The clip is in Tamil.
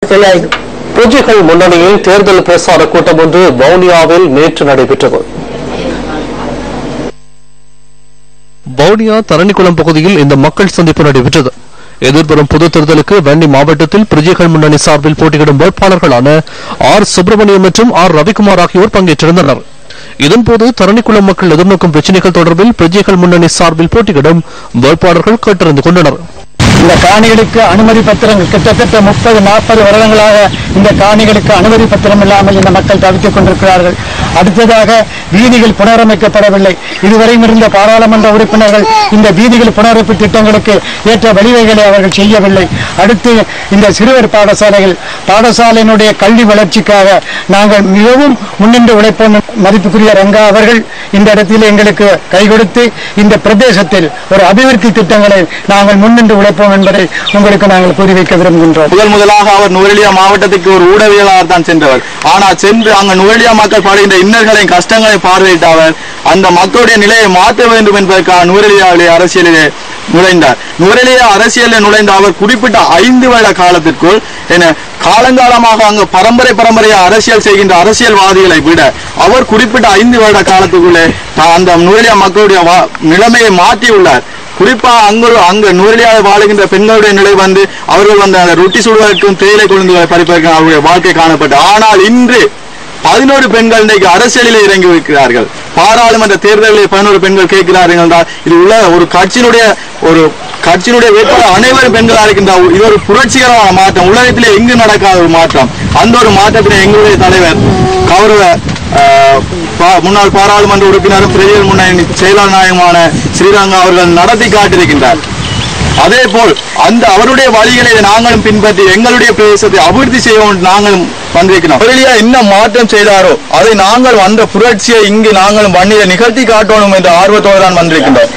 பிரஜைகள் முன்னணியில் தேர்தல் பிரசார கூட்டம் ஒன்று வவுனியாவில் நேற்று நடைபெற்றது. வவுனியா தரணிக்குளம் பகுதியில் இந்த மக்கள் சந்திப்பு நடைபெற்றது. எதிர்வரும் பொது தேர்தலுக்கு வன்னி மாவட்டத்தில் பிரஜைகள் முன்னணி சார்பில் போட்டியிடும் வேட்பாளர்களான ஆர் சுப்பிரமணியம் மற்றும் ஆர் ரவிக்குமார் ஆகியோர் பங்கேற்றிருந்தனர். இதன்போது தரணிக்குளம் மக்கள் எதிர்நோக்கும் பிரச்சினைகள் தொடர்பில் பிரஜைகள் முன்னணி சார்பில் போட்டியிடும் வேட்பாளர்கள் கேட்டறிந்து கொண்டனர். இந்த காணிகளுக்கு அனுமதி பத்திரம் கிட்டத்தட்ட 30-40 வருடங்களாக இந்த காணிகளுக்கு அனுமதி பத்திரம் இல்லாமல் இந்த மக்கள் தவித்துக் கொண்டிருக்கிறார்கள். அடுத்ததாக வீதிகள் புனரமைக்கப்படவில்லை. இதுவரையும் இருந்த பாராளுமன்ற உறுப்பினர்கள் இந்த வீதிகள் புனரமைப்பு திட்டங்களுக்கு ஏற்ற வழிவகைகளை அவர்கள் செய்யவில்லை. அடுத்து இந்த சிறுவர் பாடசாலையினுடைய கல்வி வளர்ச்சிக்காக நாங்கள் மிகவும் முன்னின்று உழைப்போம். மதிப்புக்குரிய ரங்கா அவர்கள் இந்த இடத்தில் எங்களுக்கு கை கொடுத்து இந்த பிரதேசத்தில் ஒரு அபிவிருத்தி திட்டங்களை நாங்கள் முன்னின்று உழைப்போம் என்பதை உங்களுக்கு நாங்கள் கூறி வைக்க விரும்புகின்றோம். முதலாக அவர் நுவரெலியா மாவட்டத்துக்கு ஒரு ஊடகவியலாளர் தான் சென்றவர். ஆனால் சென்று அங்கு நுவரெலியா மக்கள் படுகின்ற இன்னல்களையும் கஷ்டங்களையும் பார்வையிட்ட அவர் அந்த மக்களுடைய நிலையை மாற்ற வேண்டும் என்பதற்காக நுவரெலியாவிலே அரசியலிலே நுழைந்தார். நுவரெலியா அரசியலில் நுழைந்த அவர் குறிப்பிட்ட 5 வருட காலத்திற்குள் காலங்காலமாக அங்கு பரம்பரையா அரசியல் செய்கின்ற அரசியல்வாதிகளை விட அவர் குறிப்பிட்ட 5 வருட காலத்துக்குள்ளே அந்த நுவரெலியா மக்களுடைய நிலைமையை மாற்றியுள்ளார். குறிப்பா அங்கு நுவரெலியாவில் வாழுகின்ற பெண்களுடைய நிலை அவர்கள் அந்த ரொட்டி சுடுவதற்கும் தேயிலை கொழுந்துகளை பறிப்பதற்கும் அவருடைய வாழ்க்கை காணப்பட்டது. ஆனால் இன்று 11 பெண்கள் இன்றைக்கு அரசியலில் இறங்கி இருக்கிறார்கள். பாராளுமன்ற தேர்தலில் 11 பெண்கள் கேட்கிறார்கள் என்றால் இது உள்ள ஒரு கட்சியினுடைய வேட்பாளர் அனைவரும் பெண்களாக இருக்கின்றார். இது ஒரு புரட்சிகரமான மாற்றம், உலகத்திலே எங்கு நடக்காத ஒரு மாற்றம். அந்த ஒரு மாற்றத்தினை எங்களுடைய தலைவர் கௌரவ முன்னாள் பாராளுமன்ற உறுப்பினரும் பிரஜைகள் முன்னணி செயலாளர் நாயகமான ஸ்ரீரங்கா அவர்கள் நடத்தி காட்டியிருக்கின்றார். அதே போல் அவருடைய வழிகளை நாங்களும் பின்பற்றி எங்களுடைய பிரதேசத்தை அபிவிருத்தி செய்வோம் நாங்களும் வந்திருக்கிறோம். என்ன மாற்றம் செய்தாரோ அதை நாங்கள் அந்த புரட்சியை இங்கு நாங்களும் வன்னியை நிகழ்த்தி காட்டணும் என்ற ஆர்வத்தோடு தான் வந்திருக்கின்றோம்.